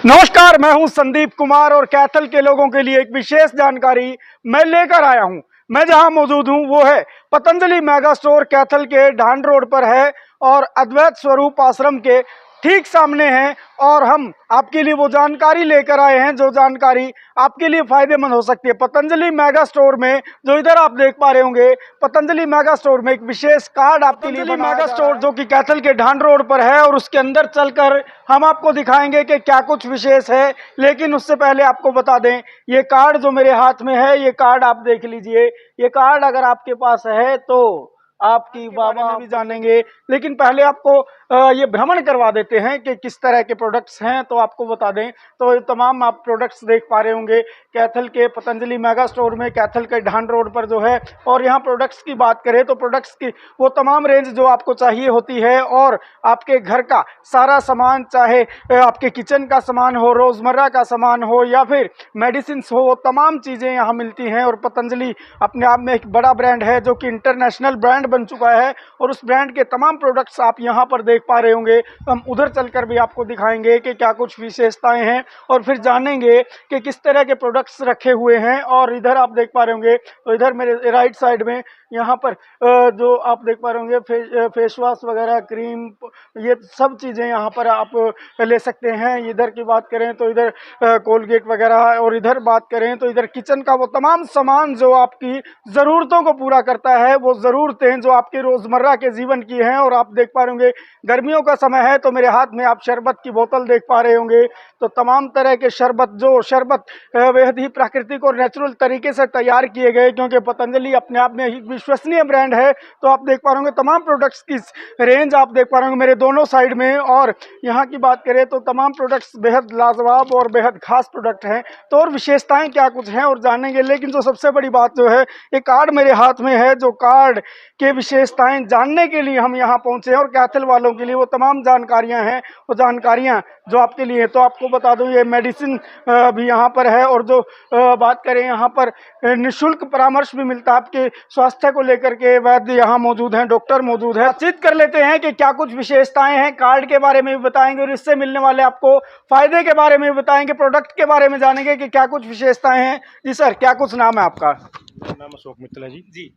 नमस्कार, मैं हूं संदीप कुमार और कैथल के लोगों के लिए एक विशेष जानकारी मैं लेकर आया हूं। मैं जहां मौजूद हूं वो है पतंजलि मेगा स्टोर कैथल के ढांड रोड पर है और अद्वैत स्वरूप आश्रम के ठीक सामने है। और हम आपके लिए वो जानकारी लेकर आए हैं जो जानकारी आपके लिए फायदेमंद हो सकती है। पतंजलि मेगा स्टोर में जो इधर आप देख पा रहे होंगे, पतंजलि मेगा स्टोर में एक विशेष कार्ड आपके लिए मेगा स्टोर जो कि कैथल के ढांड रोड पर है और उसके अंदर चलकर हम आपको दिखाएंगे कि क्या कुछ विशेष है। लेकिन उससे पहले आपको बता दें, ये कार्ड जो मेरे हाथ में है, ये कार्ड आप देख लीजिए। ये कार्ड अगर आपके पास है तो आपकी बाबा में भी जानेंगे, लेकिन पहले आपको ये भ्रमण करवा देते हैं कि किस तरह के प्रोडक्ट्स हैं। तो आपको बता दें, तो ये तमाम आप प्रोडक्ट्स देख पा रहे होंगे कैथल के पतंजलि मेगा स्टोर में, कैथल के ढांड रोड पर जो है। और यहाँ प्रोडक्ट्स की बात करें तो प्रोडक्ट्स की वो तमाम रेंज जो आपको चाहिए होती है और आपके घर का सारा सामान, चाहे आपके किचन का सामान हो, रोजमर्रा का सामान हो या फिर मेडिसिन हो, वो तमाम चीज़ें यहाँ मिलती हैं। और पतंजलि अपने आप में एक बड़ा ब्रांड है जो कि इंटरनेशनल ब्रांड बन चुका है और उस ब्रांड के तमाम प्रोडक्ट्स आप यहाँ पर देख पा रहे होंगे। हम उधर चलकर भी आपको दिखाएंगे कि क्या कुछ विशेषताएं हैं और फिर जानेंगे कि किस तरह के प्रोडक्ट्स रखे हुए हैं। और इधर आप देख पा रहे होंगे, तो इधर मेरे राइट साइड में यहाँ पर जो आप देख पा रहे होंगे फेस वॉश वगैरह, क्रीम, ये सब चीज़ें यहाँ पर आप ले सकते हैं। इधर की बात करें तो इधर कोलगेट वगैरह, और इधर बात करें तो इधर किचन का वो तमाम सामान जो आपकी ज़रूरतों को पूरा करता है, वो ज़रूरतें जो आपके रोज़मर्रा के जीवन की हैं। और आप देख पा रहे होंगे गर्मियों का समय है तो मेरे हाथ में आप शरबत की बोतल देख पा रहे होंगे। तो तमाम तरह के शरबत बेहद ही प्राकृतिक और नेचुरल तरीके से तैयार किए गए, क्योंकि पतंजलि अपने आप में ही विश्वसनीय ब्रांड है। तो आप देख पा रहे होंगे तमाम प्रोडक्ट्स की रेंज आप देख पा रहे होंगे मेरे दोनों साइड में। और यहाँ की बात करें तो तमाम प्रोडक्ट्स बेहद लाजवाब और बेहद खास प्रोडक्ट हैं। तो और विशेषताएं क्या कुछ हैं और जानेंगे। लेकिन जो सबसे बड़ी बात जो है, ये कार्ड मेरे हाथ में है, जो कार्ड के विशेषताएं जानने के लिए हम यहाँ पहुंचे हैं और कैथल वालों के लिए वो तमाम जानकारियां हैं, वो जानकारियां जो आपके लिए है। तो आपको बता दूं, ये मेडिसिन भी यहाँ पर है। और जो बात करें, यहाँ पर निःशुल्क परामर्श भी मिलता है आपके स्वास्थ्य को लेकर के। वैद्य यहाँ मौजूद हैं, डॉक्टर मौजूद है। बातचीत कर लेते हैं कि क्या कुछ विशेषताएं हैं, कार्ड के बारे में भी बताएंगे और इससे मिलने वाले आपको फायदे के बारे में भी बताएंगे, प्रोडक्ट के बारे में जानेंगे कि क्या कुछ विशेषताएं हैं। जी सर, क्या कुछ नाम है आपका? नाम अशोक मित्तल है जी। जी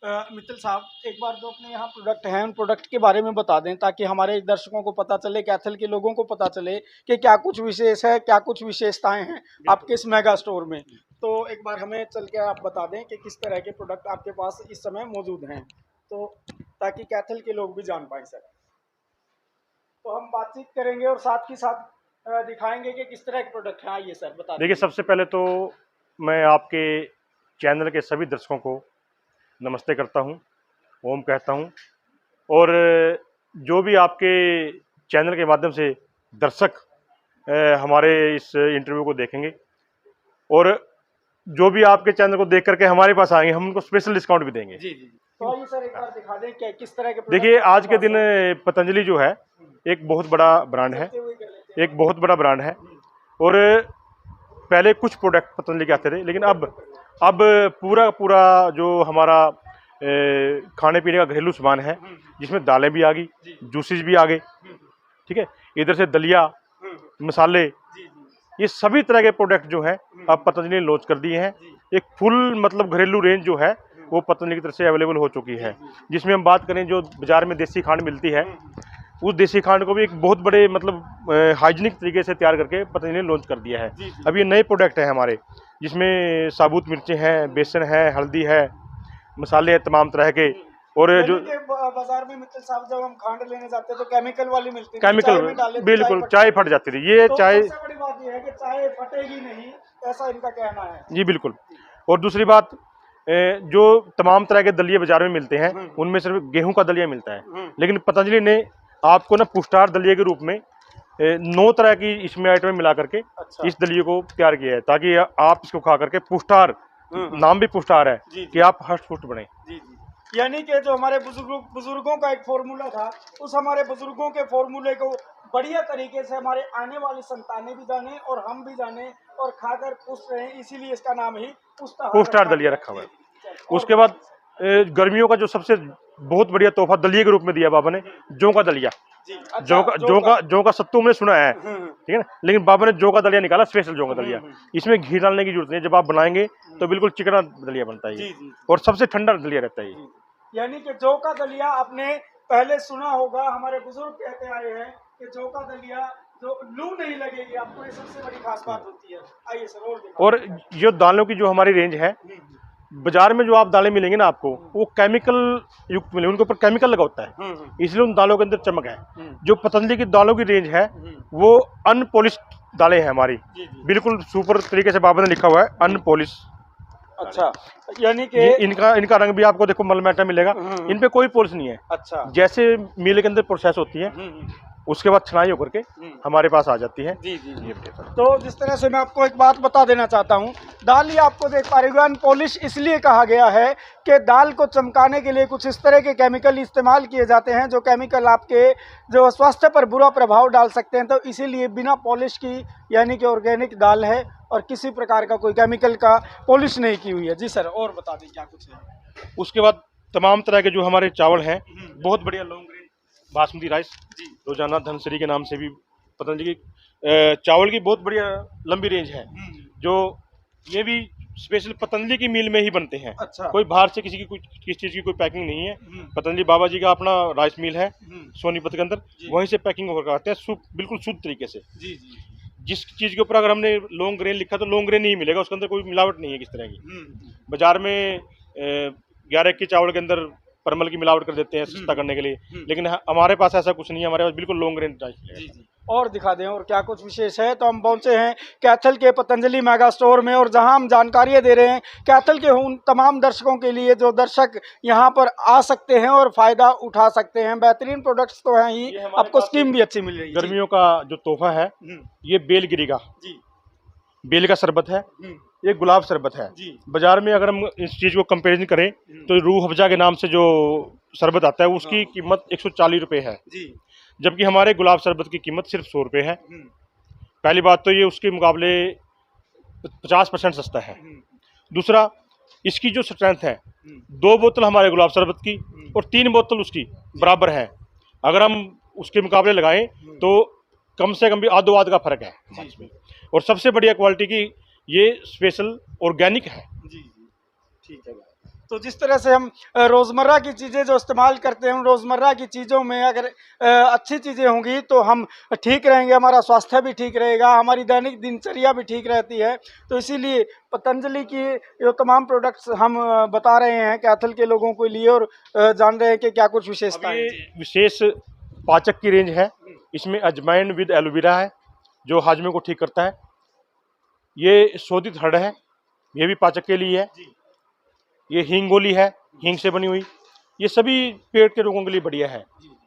मित्तल साहब, एक बार जो अपने यहाँ प्रोडक्ट हैं उन प्रोडक्ट के बारे में बता दें, ताकि हमारे दर्शकों को पता चले, कैथल के लोगों को पता चले कि क्या कुछ विशेष है, क्या कुछ विशेषताएं हैं आपके इस मेगा स्टोर में। तो एक बार हमें चल के आप बता दें कि किस तरह के प्रोडक्ट आपके पास इस समय मौजूद हैं, तो ताकि कैथल के लोग भी जान पाएं सर। तो हम बातचीत करेंगे और साथ ही साथ दिखाएंगे कि किस तरह के प्रोडक्ट हैं। आइए सर बता देखिए, सबसे पहले तो मैं आपके चैनल के सभी दर्शकों को नमस्ते करता हूं, ओम कहता हूं। और जो भी आपके चैनल के माध्यम से दर्शक हमारे इस इंटरव्यू को देखेंगे और जो भी आपके चैनल को देख करके हमारे पास आएंगे, हम उनको स्पेशल डिस्काउंट भी देंगे। जी जी। तो आइए सर एक बार दिखा दें कि किस तरह के। देखिए, आज के दिन पतंजलि जो है एक बहुत बड़ा ब्रांड है, एक बहुत बड़ा ब्रांड है। और पहले कुछ प्रोडक्ट पतंजलि के आते थे, लेकिन अब पूरा जो हमारा खाने पीने का घरेलू सामान है, जिसमें दालें भी आ गई, जूसेस भी आ गए, ठीक है, इधर से दलिया, मसाले, ये सभी तरह के प्रोडक्ट जो है अब पतंजलि ने लॉन्च कर दिए हैं। एक फुल मतलब घरेलू रेंज जो है वो पतंजलि की तरफ से अवेलेबल हो चुकी है। जिसमें हम बात करें, जो बाजार में देसी खांड मिलती है, उस देसी खांड को भी एक बहुत बड़े मतलब हाइजीनिक तरीके से तैयार करके पतंजलि ने लॉन्च कर दिया है। अब ये नए प्रोडक्ट हैं हमारे, जिसमें साबुत मिर्चें हैं, बेसन है, हल्दी है, मसाले हैं तमाम तरह के। और जो बाजार में मित्तल साहब जब हम खांड लेने जाते हैं तो केमिकल वाली मिलती है, केमिकल, बिल्कुल चाय फट जाती थी। ये तो चाय, सबसे बड़ी बात ये है कि चाय फटेगी नहीं, ऐसा इनका कहना है जी बिल्कुल। और दूसरी बात, जो तमाम तरह के दलिये बाजार में मिलते हैं, उनमें सिर्फ गेहूं का दलिया मिलता है, लेकिन पतंजलि ने आपको ना पुष्टार दलिये के रूप में 9 तरह की इसमें आइटम मिला करके इस दलिये को तैयार किया है, ताकि आप इसको खा करके पुष्टार, नाम भी पुष्टार है, कि आप हष्ट पुष्ट बने। यानी कि जो हमारे बुजुर्गों का एक फॉर्मूला था, उस हमारे बुजुर्गों के फॉर्मूले को बढ़िया तरीके से हमारे आने वाली संतानें भी जाने और हम भी जाने और खाकर खुश रहें, इसीलिए इसका नाम ही पुष्टार दलिया रखा हुआ है। उसके बाद गर्मियों का जो सबसे बहुत बढ़िया तोहफा दलिये के रूप में दिया बाबा ने, जौ का दलिया। जौ का सत्तू हमने सुना है, ठीक है ना, लेकिन बाबा ने जौ का दलिया निकाला, स्पेशल जौ का दलिया। इसमें घी डालने की जरूरत नहीं, जब आप बनाएंगे तो बिल्कुल चिकना दलिया बनता है और सबसे ठंडा दलिया रहता है। यानी कि जौ का दलिया आपने पहले सुना होगा, हमारे बुजुर्ग कहते आए हैं कि जौ का दलिया जो लू नहीं लगेगी आपको, ये सबसे बड़ी खास बात होती है। आइए सर और जो दालों की जो हमारी रेंज है, बाजार में जो आप दालें मिलेंगी ना आपको, वो केमिकल युक्त मिलेंगे, उनके ऊपर केमिकल लगा होता है, इसलिए उन दालों के अंदर चमक है। जो पतंजलि की दालों की रेंज है वो अनपॉलिश्ड दालें हैं हमारी, बिल्कुल सुपर तरीके से बाबा ने लिखा हुआ है अनपॉलिश। अच्छा, यानी कि इनका रंग भी आपको देखो मलमैटा मिलेगा, इन पे कोई पॉलिश नहीं है। अच्छा, जैसे मिल के अंदर प्रोसेस होती है उसके बाद छनाई होकर के हमारे पास आ जाती है। जी जी जी। तो जिस तरह से मैं आपको एक बात बता देना चाहता हूँ, दाल ये आपको देख पा रहे हो अनपॉलिश इसलिए कहा गया है कि दाल को चमकाने के लिए कुछ इस तरह के केमिकल इस्तेमाल किए जाते हैं जो केमिकल आपके जो स्वास्थ्य पर बुरा प्रभाव डाल सकते हैं। तो इसीलिए बिना पॉलिश की यानी कि ऑर्गेनिक दाल है और किसी प्रकार का कोई केमिकल का पॉलिश नहीं की हुई है। जी सर, और बता दें क्या कुछ है। उसके बाद तमाम तरह के जो हमारे चावल हैं, बहुत बढ़िया लॉन्ग ग्रेन बासमती राइस, रोजाना धनसरी के नाम से भी पतंजलि की चावल की बहुत बढ़िया लंबी रेंज है, जो ये भी स्पेशल पतंजलि की मिल में ही बनते हैं। अच्छा। कोई बाहर से किसी चीज की कोई पैकिंग नहीं है। पतंजलि बाबा जी का अपना राइस मिल है सोनीपत के अंदर, वहीं से पैकिंग होकर आते हैं बिल्कुल शुद्ध तरीके से। जी जी। जिस चीज के ऊपर अगर हमने लॉन्ग ग्रेन लिखा तो लॉन्ग ग्रेन नहीं मिलेगा, उसके अंदर कोई मिलावट नहीं है किस तरह की। बाजार में 11 के चावल के अंदर परमल की मिलावट कर देते हैं सस्ता करने के लिए, लेकिन हमारे पास ऐसा कुछ नहीं है, हमारे पास बिल्कुल लॉन्ग रेंज राइस है। और दिखा दें और क्या कुछ विशेष है। तो हम पहुंचे हैं कैथल के पतंजलि मेगा स्टोर में और जहां हम जानकारियां दे रहे हैं कैथल के उन तमाम दर्शकों के लिए जो दर्शक यहां पर आ सकते हैं और फायदा उठा सकते हैं। बेहतरीन प्रोडक्ट्स तो हैं ही, आपको स्कीम भी अच्छी मिल रही है। गर्मियों का जो तोहफा है ये बेलगिरी का बेल का शरबत है, ये गुलाब शरबत है। बाजार में अगर हम इस चीज को कंपेरिजन करें तो रूह अफ़ज़ा के नाम से जो शरबत आता है उसकी कीमत 140 रुपये है, जबकि हमारे गुलाब शरबत की कीमत सिर्फ 100 रुपये है। पहली बात तो ये उसके मुकाबले 50% सस्ता है। दूसरा, इसकी जो स्ट्रेंथ है, 2 बोतल हमारे गुलाब शरबत की और 3 बोतल उसकी बराबर है। अगर हम उसके मुकाबले लगाएं तो कम से कम भी आध का फर्क है इसमें। और सबसे बढ़िया क्वालिटी की ये स्पेशल ऑर्गेनिक है। जी जी, ठीक है। तो जिस तरह से हम रोज़मर्रा की चीज़ें जो इस्तेमाल करते हैं, रोज़मर्रा की चीज़ों में अगर अच्छी चीज़ें होंगी तो हम ठीक रहेंगे, हमारा स्वास्थ्य भी ठीक रहेगा, हमारी दैनिक दिनचर्या भी ठीक रहती है। तो इसीलिए पतंजलि की जो तमाम प्रोडक्ट्स हम बता रहे हैं कैथल के लोगों के लिए और जान रहे हैं कि क्या कुछ विशेषता है। विशेष पाचक की रेंज है, इसमें अजवाइन विद एलोवेरा है जो हाजमे को ठीक करता है। ये शोधित हर्ड है, ये भी पाचक के लिए है। ये हींग गोली है, हींग से बनी हुई, ये सभी पेट के रोगों के लिए बढ़िया है।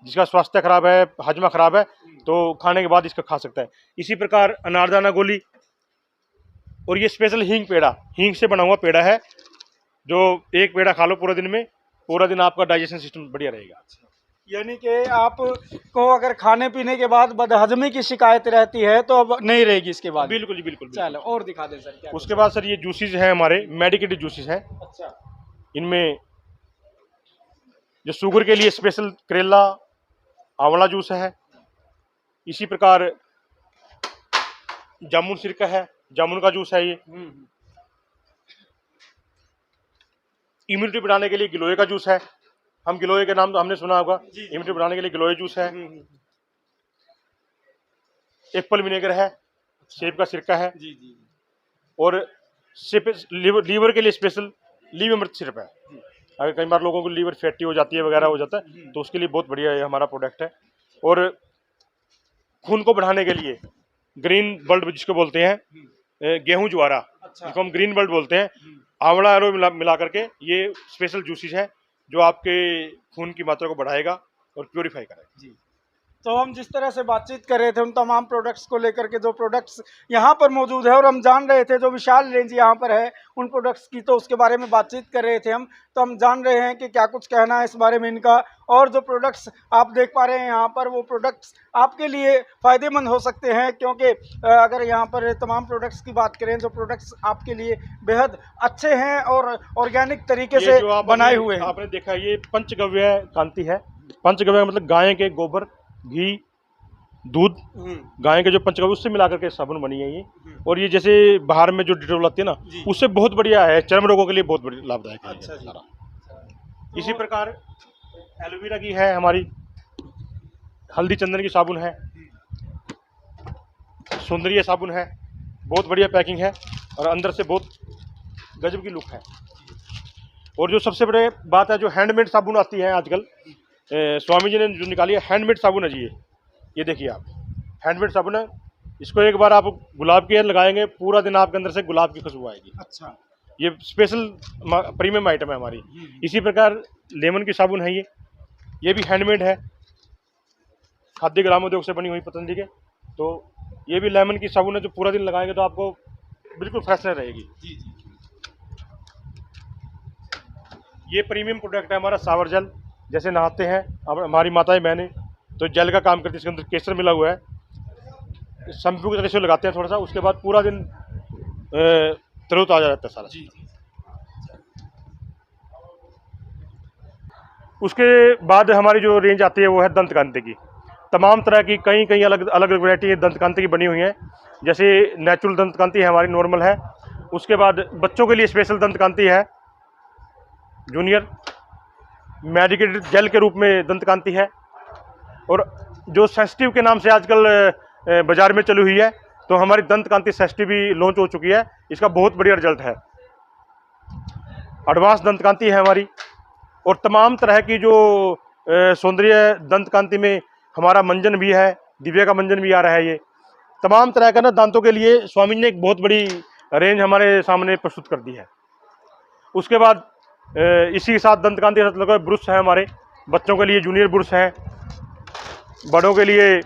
जिसका स्वास्थ्य खराब है, हाजमा खराब है, तो खाने के बाद इसका खा सकता है। इसी प्रकार अनारदाना गोली और ये स्पेशल हींग पेड़ा, हींग से बना हुआ पेड़ा है, जो एक पेड़ा खा लो पूरा दिन में, पूरा दिन आपका डाइजेशन सिस्टम बढ़िया रहेगा। यानी कि आपको अगर खाने पीने के बाद बदहजमी की शिकायत रहती है तो अब नहीं रहेगी इसके बाद। बिल्कुल जी, बिल्कुल। चलो और दिखा दें सर क्या। उसके बाद सर ये जूसेस हैं हमारे, मेडिकेटेड जूसेस हैं। अच्छा। इनमें जो शुगर के लिए स्पेशल करेला आंवला जूस है, इसी प्रकार जामुन सिरका है, जामुन का जूस है। ये इम्यूनिटी बढ़ाने के लिए गिलोय का जूस है, हम गिलोय के नाम तो हमने सुना होगा, इम्यूनिटी बढ़ाने के लिए गिलोय जूस है। एप्पल विनेगर है, सेब का सिरका है, और लीवर के लिए स्पेशल लीव अमृत सिरप है। अगर कई बार लोगों को लीवर फैटी हो जाती है वगैरह हो जाता है तो उसके लिए बहुत बढ़िया ये हमारा प्रोडक्ट है। और खून को बढ़ाने के लिए ग्रीन बल्ब जिसको बोलते हैं, गेहूं ज्वारा जिसको हम ग्रीन बल्ब बोलते हैं, आंवला एरो मिला करके ये स्पेशल जूसेस है जो आपके खून की मात्रा को बढ़ाएगा और प्योरीफाई करेगा। तो हम जिस तरह से बातचीत कर रहे थे उन तमाम प्रोडक्ट्स को लेकर के, जो प्रोडक्ट्स यहाँ पर मौजूद है और हम जान रहे थे जो विशाल रेंज यहाँ पर है उन प्रोडक्ट्स की, तो उसके बारे में बातचीत कर रहे थे हम। तो हम जान रहे हैं कि क्या कुछ कहना है इस बारे में इनका। और जो प्रोडक्ट्स आप देख पा रहे हैं यहाँ पर, वो प्रोडक्ट्स आपके लिए फ़ायदेमंद हो सकते हैं, क्योंकि अगर यहाँ पर तमाम प्रोडक्ट्स की बात करें जो प्रोडक्ट्स आपके लिए बेहद अच्छे हैं और ऑर्गेनिक तरीके से बनाए हुए हैं। आपने देखा ये पंचगव्य कांति है। पंचगव्य मतलब गाय के गोबर घी, दूध, गाय के जो पंचगव्य उससे मिला करके साबुन बनी है ये। और ये जैसे बाहर में जो डिटॉल आती है ना, उससे बहुत बढ़िया है, चर्म रोगों के लिए बहुत बड़ी लाभदायक है। अच्छा जी। सारा इसी प्रकार एलोवेरा की है हमारी, हल्दी चंदन की साबुन है, सौंदर्य साबुन है, बहुत बढ़िया पैकिंग है और अंदर से बहुत गजब की लुक है। और जो सबसे बड़े बात है, जो हैंडमेड साबुन आती है आजकल, स्वामी जी ने जो निकाली है हैंडमेड साबुन है जी। ये देखिए आप, हैंडमेड साबुन है। इसको एक बार आप गुलाब के लगाएंगे, पूरा दिन आपके अंदर से गुलाब की खुशबू आएगी। अच्छा, ये स्पेशल प्रीमियम आइटम है हमारी। इसी प्रकार लेमन की साबुन है ये भी हैंडमेड है, खाद्य ग्रामोद्योग से बनी हुई पतंजलि के। तो ये भी लेमन की साबुन है, जो पूरा दिन लगाएंगे तो आपको बिल्कुल फ्रेशनेस रहेगी। जी जी। ये प्रीमियम प्रोडक्ट है हमारा शावर जेल। जैसे नहाते हैं अब हमारी माताएं बहनें, तो जेल का काम करती है, इसके अंदर केसर मिला हुआ है, शैम्पू की तरह से लगाते हैं थोड़ा सा, उसके बाद पूरा दिन तरोताजा रहता है सारा। जी जी। उसके बाद हमारी जो रेंज आती है वो है दंतकांति की। तमाम तरह की कई कई अलग अलग वैरायटी दंतकांति की बनी हुई है। जैसे नेचुरल दंतकांति है हमारी, नॉर्मल है। उसके बाद बच्चों के लिए स्पेशल दंतकांति है, जूनियर, मेडिकेटेड जेल के रूप में दंतकांति है। और जो सेंसिटिव के नाम से आजकल बाजार में चली हुई है, तो हमारी दंतकांति सेंसिटिव भी लॉन्च हो चुकी है। इसका बहुत बढ़िया रिजल्ट है। एडवांस दंतकांति है हमारी। और तमाम तरह की जो सौंदर्य दंतकांति में हमारा मंजन भी है, दिव्या का मंजन भी आ रहा है। ये तमाम तरह का ना दांतों के लिए स्वामी जी ने एक बहुत बड़ी रेंज हमारे सामने प्रस्तुत कर दी है। उसके बाद इसी के साथ दंतकांति के साथ लगा ब्रुश है हमारे, बच्चों के लिए जूनियर ब्रुश हैं, बड़ों के लिए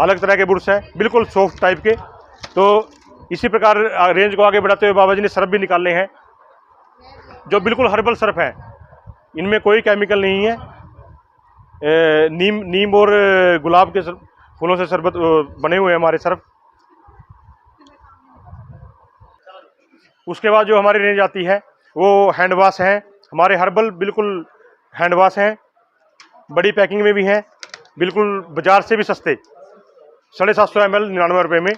अलग तरह के ब्रुश हैं, बिल्कुल सॉफ्ट टाइप के। तो इसी प्रकार रेंज को आगे बढ़ाते हुए बाबा जी ने सर्फ भी निकाले हैं, जो बिल्कुल हर्बल सर्फ है। इनमें कोई केमिकल नहीं है। नीम और गुलाब के फूलों से शरबत बने हुए हैं हमारे सर्फ। उसके बाद जो हमारी रेंज आती है वो हैंड वाश है हमारे, हर्बल बिल्कुल हैंड वाश हैं, बड़ी पैकिंग में भी हैं, बिल्कुल बाजार से भी सस्ते, 750 ml 99 रुपये में।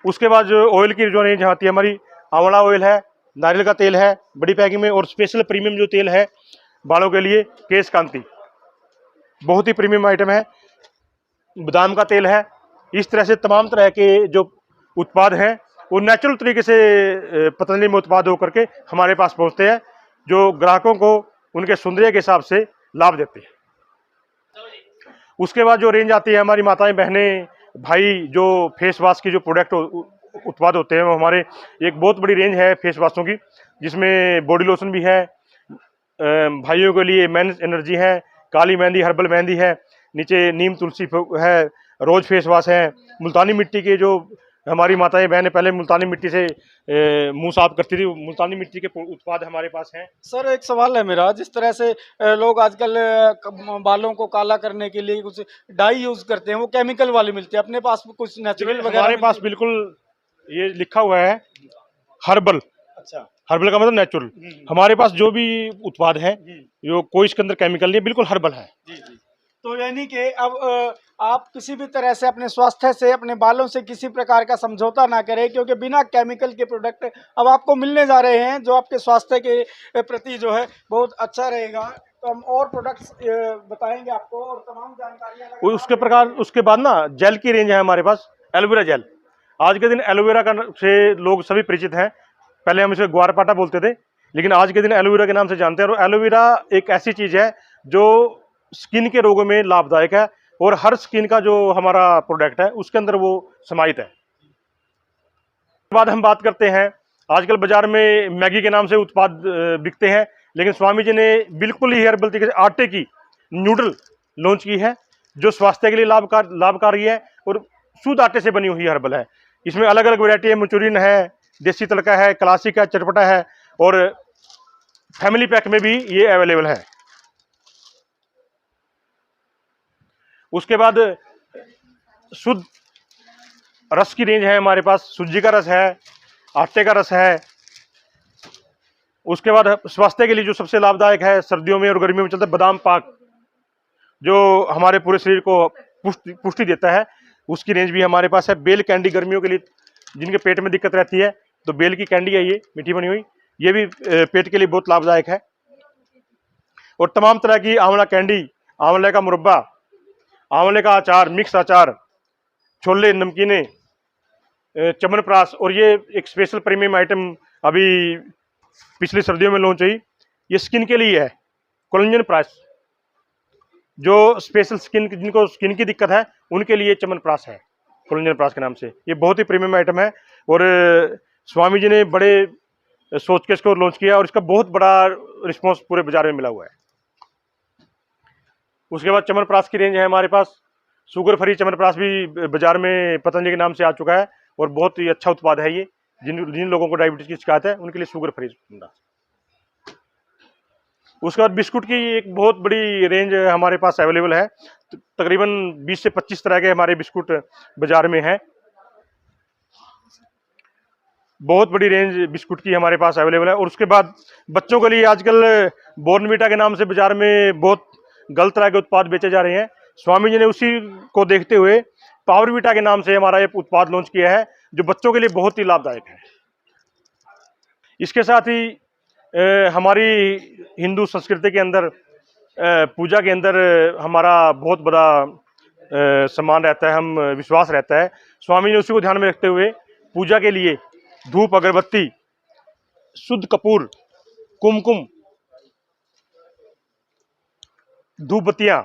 उसके बाद जो ऑयल की जो रेंज आती है हमारी, आंवला ऑयल है, नारियल का तेल है बड़ी पैकिंग में, और स्पेशल प्रीमियम जो तेल है बालों के लिए, केश कांति, बहुत ही प्रीमियम आइटम है, बादाम का तेल है। इस तरह से तमाम तरह के जो उत्पाद हैं वो नेचुरल तरीके से पतंजलि में उत्पाद होकर के हमारे पास पहुंचते हैं, जो ग्राहकों को उनके सौंदर्य के हिसाब से लाभ देते हैं। उसके बाद जो रेंज आती है हमारी माताएं बहनें भाई, जो फेस वॉश की जो प्रोडक्ट उत्पाद होते हैं वो हमारे, एक बहुत बड़ी रेंज है फेस वॉशों की, जिसमें बॉडी लोशन भी है, भाइयों के लिए मेंस एनर्जी है, काली मेहंदी हर्बल मेहंदी है, नीचे नीम तुलसी है, रोज फेस वॉश है, मुल्तानी मिट्टी के जो हमारी माताएं बहनें पहले मुल्तानी मिट्टी से मुंह साफ करती थी, मुल्तानी मिट्टी के उत्पाद हमारे पास हैं। सर एक सवाल है मेरा, जिस तरह से लोग आजकल बालों को काला करने के लिए कुछ डाई यूज करते हैं, वो केमिकल वाले मिलते हैं, अपने पास कुछ नेचुरल वगैरह हमारे पास बिल्कुल ये लिखा हुआ है हर्बल। अच्छा, हर्बल का मतलब नेचुरल। हमारे पास जो भी उत्पाद है, जो कोई इसके अंदर केमिकल नहीं है, बिल्कुल हर्बल है। जी जी। तो यानी कि अब आप किसी भी तरह से अपने स्वास्थ्य से, अपने बालों से किसी प्रकार का समझौता ना करें, क्योंकि बिना केमिकल के प्रोडक्ट अब आपको मिलने जा रहे हैं, जो आपके स्वास्थ्य के प्रति जो है बहुत अच्छा रहेगा। तो हम और प्रोडक्ट्स बताएंगे आपको, और तमाम जानकारियाँ। उसके प्रकार उसके बाद ना जेल की रेंज है हमारे पास, एलोवेरा जेल। आज के दिन एलोवेरा का से लोग सभी परिचित हैं। पहले हम इसे ग्वारपाटा बोलते थे, लेकिन आज के दिन एलोवेरा के नाम से जानते हैं। और एलोवेरा एक ऐसी चीज़ है जो स्किन के रोगों में लाभदायक है, और हर स्किन का जो हमारा प्रोडक्ट है उसके अंदर वो समाहित है। उसके बाद हम बात करते हैं, आजकल बाजार में मैगी के नाम से उत्पाद बिकते हैं, लेकिन स्वामी जी ने बिल्कुल ही हर्बल तरीके से आटे की नूडल लॉन्च की है, जो स्वास्थ्य के लिए लाभकारी है और शुद्ध आटे से बनी हुई हर्बल है। इसमें अलग अलग वैरायटी है, मंचूरियन है, देसी तड़का है, क्लासिक है, चटपटा है, और फैमिली पैक में भी ये अवेलेबल है। उसके बाद शुद्ध रस की रेंज है हमारे पास, सूजी का रस है, आटे का रस है। उसके बाद स्वास्थ्य के लिए जो सबसे लाभदायक है सर्दियों में और गर्मियों में चलता है, बादाम पाक, जो हमारे पूरे शरीर को पुष्टि देता है, उसकी रेंज भी हमारे पास है। बेल कैंडी गर्मियों के लिए जिनके पेट में दिक्कत रहती है तो बेल की कैंडी है, ये मीठी बनी हुई, ये भी पेट के लिए बहुत लाभदायक है। और तमाम तरह की आंवला कैंडी, आंवले का मुरब्बा, आंवले का अचार, मिक्स अचार, छोले, नमकीने, च्यवनप्राश, और ये एक स्पेशल प्रीमियम आइटम अभी पिछली सर्दियों में लॉन्च हुई, ये स्किन के लिए है, कोलेजन प्राश। जो स्पेशल स्किन, जिनको स्किन की दिक्कत है उनके लिए च्यवनप्राश है, कोलेजन प्राश के नाम से। ये बहुत ही प्रीमियम आइटम है और स्वामी जी ने बड़े सोच के इसको लॉन्च किया और इसका बहुत बड़ा रिस्पॉन्स पूरे बाजार में मिला हुआ है। उसके बाद च्यवनप्राश की रेंज है हमारे पास, शुगर फ्री च्यवनप्राश भी बाजार में पतंजलि के नाम से आ चुका है और बहुत ही अच्छा उत्पाद है ये। जिन लोगों को डायबिटीज की शिकायत है उनके लिए शुगर फ्री। उसके बाद बिस्कुट की एक बहुत बड़ी रेंज हमारे पास अवेलेबल है, तकरीबन 20 से 25 तरह के हमारे बिस्कुट बाजार में है। बहुत बड़ी रेंज बिस्कुट की हमारे पास अवेलेबल है। और उसके बाद बच्चों के लिए आजकल बॉर्नवीटा के नाम से बाजार में बहुत गलत तरह के उत्पाद बेचे जा रहे हैं। स्वामी जी ने उसी को देखते हुए पावरवीटा के नाम से हमारा ये उत्पाद लॉन्च किया है, जो बच्चों के लिए बहुत ही लाभदायक है। इसके साथ ही हमारी हिंदू संस्कृति के अंदर पूजा के अंदर हमारा बहुत बड़ा सम्मान रहता है, हम विश्वास रहता है। स्वामी ने उसी को ध्यान में रखते हुए पूजा के लिए धूप, अगरबत्ती, शुद्ध कपूर, कुमकुम, धूप बत्तियां,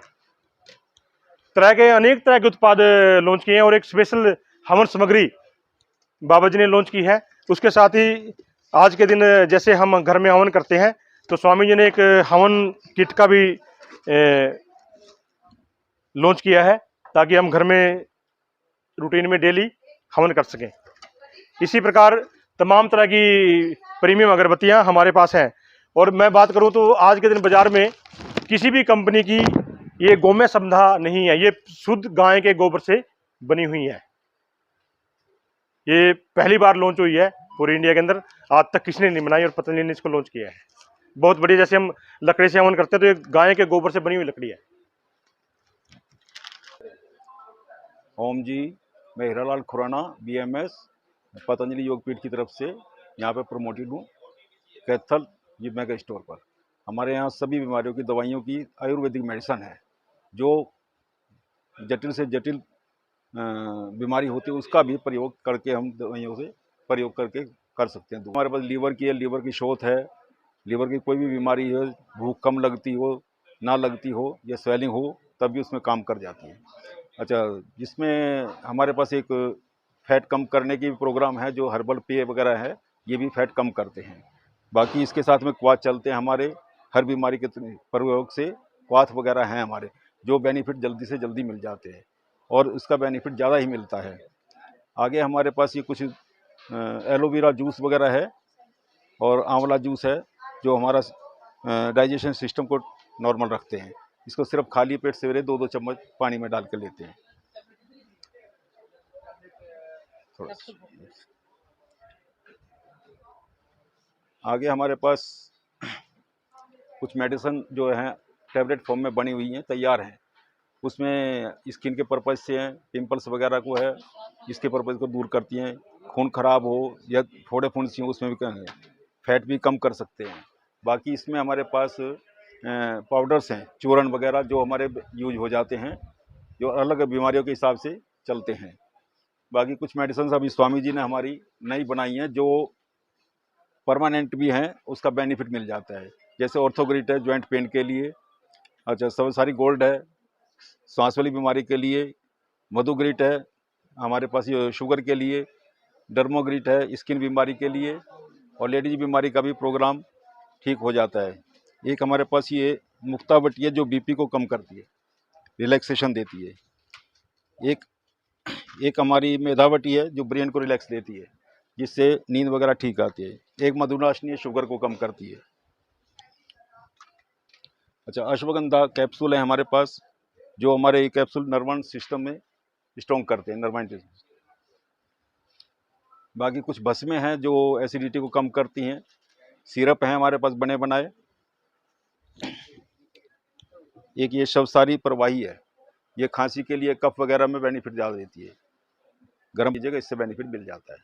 अनेक तरह के उत्पाद लॉन्च किए हैं और एक स्पेशल हवन सामग्री बाबा जी ने लॉन्च की है। उसके साथ ही आज के दिन जैसे हम घर में हवन करते हैं तो स्वामी जी ने एक हवन किट का भी लॉन्च किया है, ताकि हम घर में रूटीन में डेली हवन कर सकें। इसी प्रकार तमाम तरह की प्रीमियम अगरबत्तियां हमारे पास हैं। और मैं बात करूं तो आज के दिन बाजार में किसी भी कंपनी की ये गोमय संधा नहीं है, ये शुद्ध गाय के गोबर से बनी हुई है। ये पहली बार लॉन्च हुई है पूरे इंडिया के अंदर, आज तक किसी ने नहीं बनाई और पतंजलि ने इसको लॉन्च किया है। बहुत बढ़िया, जैसे हम लकड़ी से हवन करते हैं तो ये गाय के गोबर से बनी हुई लकड़ी है। ओम जी, मैं हीरालाल खुराना BMS पतंजलि योगपीठ की तरफ से यहाँ पे प्रमोटेड हूँ कैथल जी मेगा स्टोर पर। हमारे यहाँ सभी बीमारियों की दवाइयों की आयुर्वेदिक मेडिसिन है, जो जटिल से जटिल बीमारी होती है उसका भी प्रयोग करके हम दवाइयों से प्रयोग करके कर सकते हैं। हमारे पास लीवर की है, लीवर की शोथ है, लीवर की कोई भी बीमारी है, भूख कम लगती हो, ना लगती हो या स्वेलिंग हो, तब भी उसमें काम कर जाती है। अच्छा, जिसमें हमारे पास एक फैट कम करने की प्रोग्राम है, जो हर्बल पेय वगैरह है, ये भी फैट कम करते हैं। बाकी इसके साथ में क्वाथ चलते हैं हमारे, हर बीमारी के प्रयोग से क्वाथ वगैरह हैं हमारे, जो बेनिफिट जल्दी से जल्दी मिल जाते हैं और इसका बेनिफिट ज़्यादा ही मिलता है। आगे हमारे पास ये कुछ एलोवेरा जूस वगैरह है और आंवला जूस है, जो हमारा डाइजेशन सिस्टम को नॉर्मल रखते हैं। इसको सिर्फ खाली पेट सवेरे 2-2 चम्मच पानी में डाल के लेते हैं। थोड़ा आगे हमारे पास कुछ मेडिसिन जो है टैबलेट फॉर्म में बनी हुई हैं, तैयार हैं। उसमें स्किन के पर्पज़ से हैं, पिंपल्स वगैरह को है, इसके पर्पज़ को दूर करती हैं। खून खराब हो या थोड़े फुंसी हो, उसमें भी फैट भी कम कर सकते हैं। बाकी इसमें हमारे पास पाउडर्स हैं, चूर्ण वगैरह, जो हमारे यूज हो जाते हैं, जो अलग बीमारियों के हिसाब से चलते हैं। बाकी कुछ मेडिसिन अभी स्वामी जी ने हमारी नई बनाई हैं, जो परमानेंट भी हैं, उसका बेनिफिट मिल जाता है। जैसे ऑर्थोग्रिट है जॉइंट पेन के लिए, अच्छा सवसारी गोल्ड है सांस वाली बीमारी के लिए, मधुग्रिट है हमारे पास ये शुगर के लिए, डर्मोग्रिट है स्किन बीमारी के लिए, और लेडीज बीमारी का भी प्रोग्राम ठीक हो जाता है। एक हमारे पास ये मुक्तावटी है, जो बीपी को कम करती है, रिलैक्सेशन देती है। एक हमारी मेधावटी है, जो ब्रेन को रिलैक्स देती है, जिससे नींद वगैरह ठीक आती है। एक मधुनाशनी है, शुगर को कम करती है। अच्छा, अश्वगंधा कैप्सूल है हमारे पास, जो हमारे ये कैप्सूल नर्वस सिस्टम में स्ट्रॉन्ग करते हैं, नर्वस। बाकी कुछ भस्में हैं जो एसिडिटी को कम करती हैं। सिरप है हमारे पास बने बनाए। एक ये शवसारी प्रवाही है, ये खांसी के लिए, कफ वगैरह में बेनिफिट ज़्यादा देती है। गर्म कीजिएगा, इससे बेनिफिट मिल जाता है।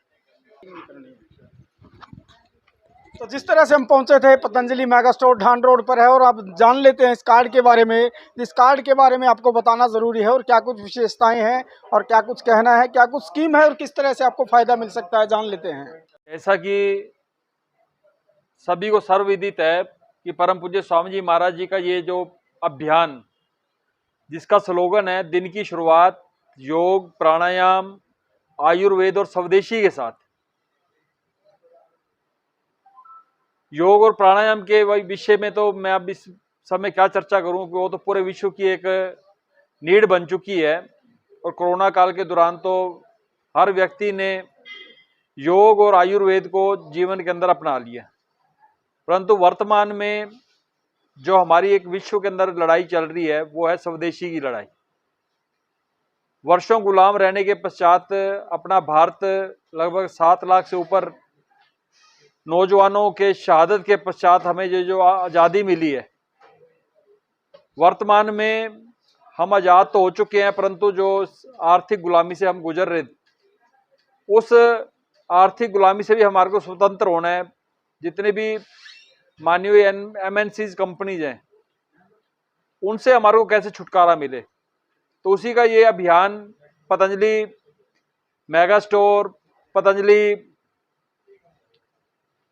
तो जिस तरह से हम पहुंचे थे पतंजलि मेगा स्टोर ढांड रोड पर है, और आप जान लेते हैं इस कार्ड के बारे में। इस कार्ड के बारे में आपको बताना ज़रूरी है, और क्या कुछ विशेषताएं हैं, और क्या कुछ कहना है, क्या कुछ स्कीम है, और किस तरह से आपको फ़ायदा मिल सकता है, जान लेते हैं। ऐसा कि सभी को सर्वविदित है कि परम पूज्य स्वामी जी महाराज जी का ये जो अभियान, जिसका स्लोगन है दिन की शुरुआत योग, प्राणायाम, आयुर्वेद और स्वदेशी के साथ। योग और प्राणायाम के विषय में तो मैं अब इस समय क्या चर्चा करूं, कि वो तो पूरे विश्व की एक नीड बन चुकी है। और कोरोना काल के दौरान तो हर व्यक्ति ने योग और आयुर्वेद को जीवन के अंदर अपना लिया। परंतु वर्तमान में जो हमारी एक विश्व के अंदर लड़ाई चल रही है, वो है स्वदेशी की लड़ाई। वर्षों गुलाम रहने के पश्चात अपना भारत लगभग 7 लाख से ऊपर नौजवानों के शहादत के पश्चात हमें जो आज़ादी मिली है, वर्तमान में हम आज़ाद तो हो चुके हैं, परंतु जो आर्थिक गुलामी से हम गुजर रहे, उस आर्थिक गुलामी से भी हमारे को स्वतंत्र होना है। जितने भी मानवीय MNCs कंपनीज हैं, उनसे हमारे को कैसे छुटकारा मिले, तो उसी का ये अभियान पतंजलि मेगा स्टोर, पतंजलि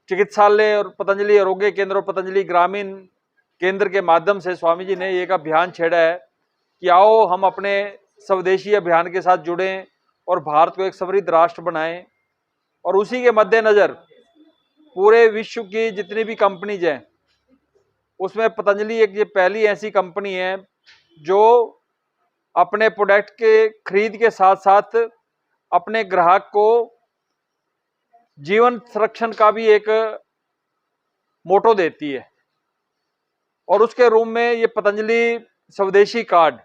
चिकित्सालय और पतंजलि आरोग्य केंद्र और पतंजलि ग्रामीण केंद्र के माध्यम से स्वामी जी ने एक अभियान छेड़ा है कि आओ हम अपने स्वदेशी अभियान के साथ जुड़ें और भारत को एक समृद्ध राष्ट्र बनाएं। और उसी के मद्देनज़र पूरे विश्व की जितनी भी कंपनीज हैं, उसमें पतंजलि एक ये पहली ऐसी कंपनी है जो अपने प्रोडक्ट के खरीद के साथ साथ अपने ग्राहक को जीवन संरक्षण का भी एक मोटो देती है। और उसके रूम में ये पतंजलि स्वदेशी कार्ड,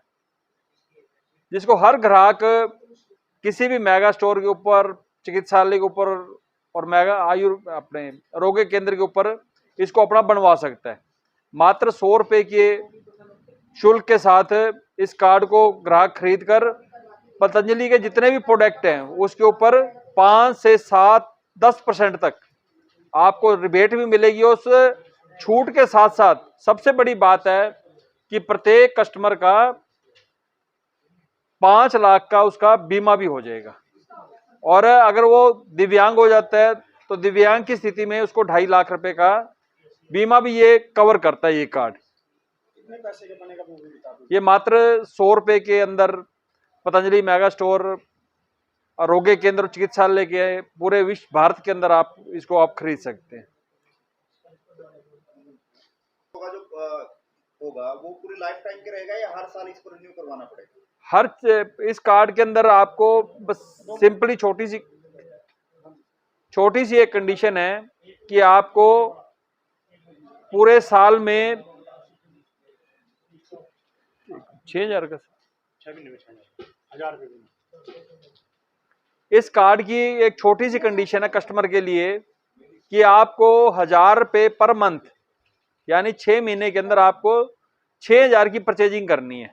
जिसको हर ग्राहक किसी भी मेगा स्टोर के ऊपर, चिकित्सालय के ऊपर और मेगा अपने आरोग्य केंद्र के ऊपर इसको अपना बनवा सकता है। मात्र 100 रुपये के शुल्क के साथ इस कार्ड को ग्राहक खरीद कर पतंजलि के जितने भी प्रोडक्ट हैं उसके ऊपर 5 से 7-10% तक आपको रिबेट भी मिलेगी। उस छूट के साथ साथ सबसे बड़ी बात है कि प्रत्येक कस्टमर का 5 लाख का उसका बीमा भी हो जाएगा। और अगर वो दिव्यांग हो जाता है तो दिव्यांग की स्थिति में उसको 2.5 लाख रुपए का बीमा भी ये कवर करता है। ये कार्ड कितने पैसे के बनेगा वो भी बता दो। ये मात्र 100 रुपये के अंदर पतंजलि मेगा स्टोर, आरोग्य केंद्र, चिकित्सालय के पूरे विश्व भारत के अंदर आप इसको आप खरीद सकते हैं। होगा वो पूरी लाइफ टाइम के रहेगा या हर साल इसको रिन्यू करवाना पड़ेगा? इस कार्ड के अंदर आपको बस सिंपली छोटी सी एक कंडीशन है कि आपको पूरे साल में 6,000 का 1000 रुपये। इस कार्ड की एक छोटी सी कंडीशन है कस्टमर के लिए कि आपको 1,000 रुपये पर मंथ, यानी 6 महीने के अंदर आपको 6,000 की परचेजिंग करनी है,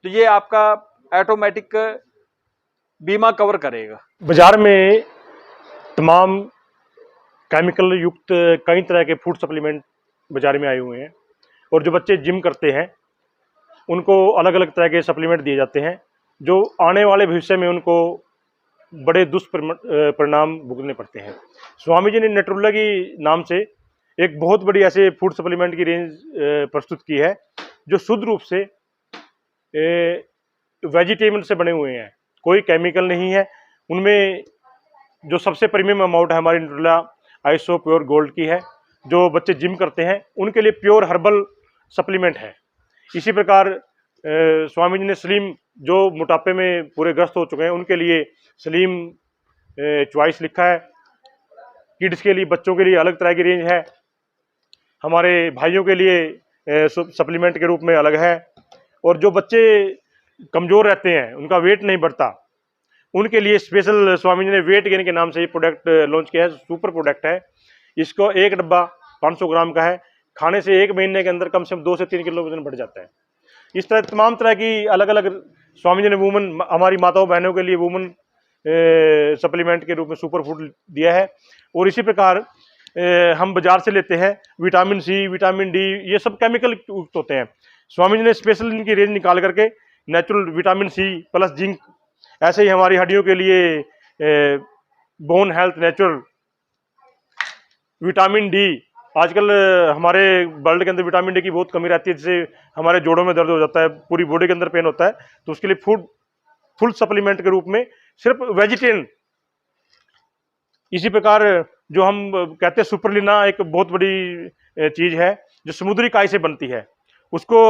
तो ये आपका ऑटोमेटिक बीमा कवर करेगा। बाजार में तमाम केमिकल युक्त कई तरह के फूड सप्लीमेंट बाजार में आए हुए हैं, और जो बच्चे जिम करते हैं उनको अलग अलग तरह के सप्लीमेंट दिए जाते हैं, जो आने वाले भविष्य में उनको बड़े दुष्परिणाम भुगतने पड़ते हैं। स्वामी जी ने नेट्रुला की नाम से एक बहुत बड़ी ऐसे फूड सप्लीमेंट की रेंज प्रस्तुत की है, जो शुद्ध रूप से वेजिटेबल से बने हुए हैं, कोई केमिकल नहीं है। उनमें जो सबसे प्रीमियम अमाउंट है हमारी नेट्रुला आइसो प्योर गोल्ड की है, जो बच्चे जिम करते हैं उनके लिए प्योर हर्बल सप्लीमेंट है। इसी प्रकार स्वामी जी ने स्लिम, जो मोटापे में पूरे ग्रस्त हो चुके हैं उनके लिए स्लिम चॉइस लिखा है। किड्स के लिए, बच्चों के लिए अलग तरह की रेंज है। हमारे भाइयों के लिए सप्लीमेंट के रूप में अलग है। और जो बच्चे कमज़ोर रहते हैं, उनका वेट नहीं बढ़ता, उनके लिए स्पेशल स्वामी जी ने वेट गेन के नाम से ये प्रोडक्ट लॉन्च किया है। सुपर प्रोडक्ट है। इसको एक डब्बा 500 ग्राम का है। खाने से 1 महीने के अंदर कम से कम 2 से 3 किलो वजन बढ़ जाता है। इस तरह तमाम तरह की अलग अलग स्वामी जी ने वुमन हमारी माताओं बहनों के लिए वुमन सप्लीमेंट के रूप में सुपर फूड दिया है। और इसी प्रकार हम बाजार से लेते हैं विटामिन सी, विटामिन डी, ये सब केमिकल युक्त होते हैं। स्वामी जी ने स्पेशल इनकी रेंज निकाल करके natural vitamin C plus zinc, ऐसे ही हमारी हड्डियों के लिए bone health natural vitamin D. आजकल हमारे वर्ल्ड के अंदर विटामिन डी की बहुत कमी रहती है, जिससे हमारे जोड़ों में दर्द हो जाता है, पूरी बॉडी के अंदर पेन होता है। तो उसके लिए फुल सप्लीमेंट के रूप में सिर्फ वेजिटेरियन। इसी प्रकार जो हम कहते हैं सुपरलिना, एक बहुत बड़ी चीज़ है जो समुद्री काई से बनती है। उसको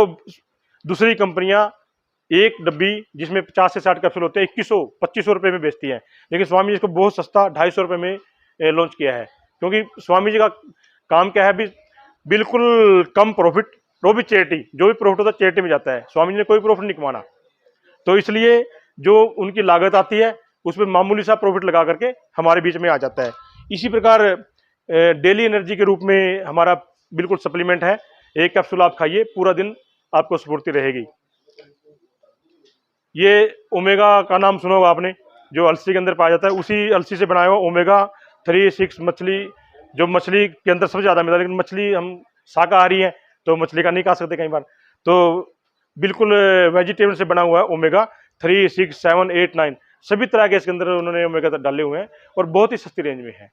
दूसरी कंपनियां एक डब्बी जिसमें 50 से 60 कैप्सूल होते हैं 2100-2500 रुपये में बेचती हैं, लेकिन स्वामी जी इसको बहुत सस्ता 250 रुपये में लॉन्च किया है। क्योंकि स्वामी जी का काम क्या है, भी बिल्कुल कम प्रॉफिट, वो भी चैरिटी, जो भी प्रॉफिट होता है चैरिटी में जाता है। स्वामी जी ने कोई प्रॉफिट नहीं कमाना, तो इसलिए जो उनकी लागत आती है उसमें मामूली सा प्रॉफिट लगा करके हमारे बीच में आ जाता है। इसी प्रकार डेली एनर्जी के रूप में हमारा बिल्कुल सप्लीमेंट है। एक कैप्सूल आप खाइए, पूरा दिन आपको स्फूर्ति रहेगी। ये ओमेगा का नाम सुना होगा आपने, जो अलसी के अंदर पाया जाता है, उसी अलसी से बनाया हुआ ओमेगा 3-6 मछली, जो मछली के अंदर सबसे ज़्यादा मिलता है। लेकिन मछली हम शाकाहारी हैं तो मछली का नहीं खा सकते कई बार, तो बिल्कुल वेजिटेबल से बना हुआ है ओमेगा 3, 6, 7, 8, 9 सभी तरह के इसके अंदर उन्होंने ओमेगा डाले हुए हैं और बहुत ही सस्ती रेंज में है।